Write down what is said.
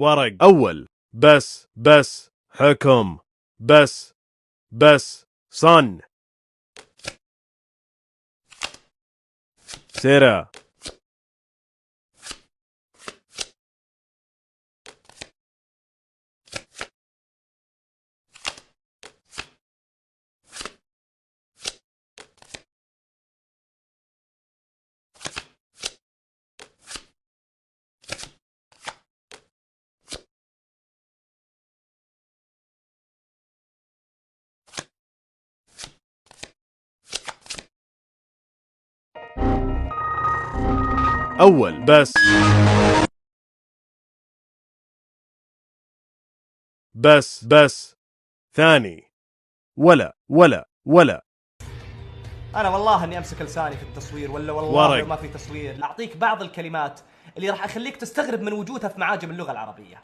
ورق. أول بس حكم بس صن سرة أول بس ثاني ولا أنا والله إني أمسك لساني في التصوير، ولا والله ورق. لو ما في تصوير أعطيك بعض الكلمات اللي راح أخليك تستغرب من وجودها في معاجم اللغة العربية.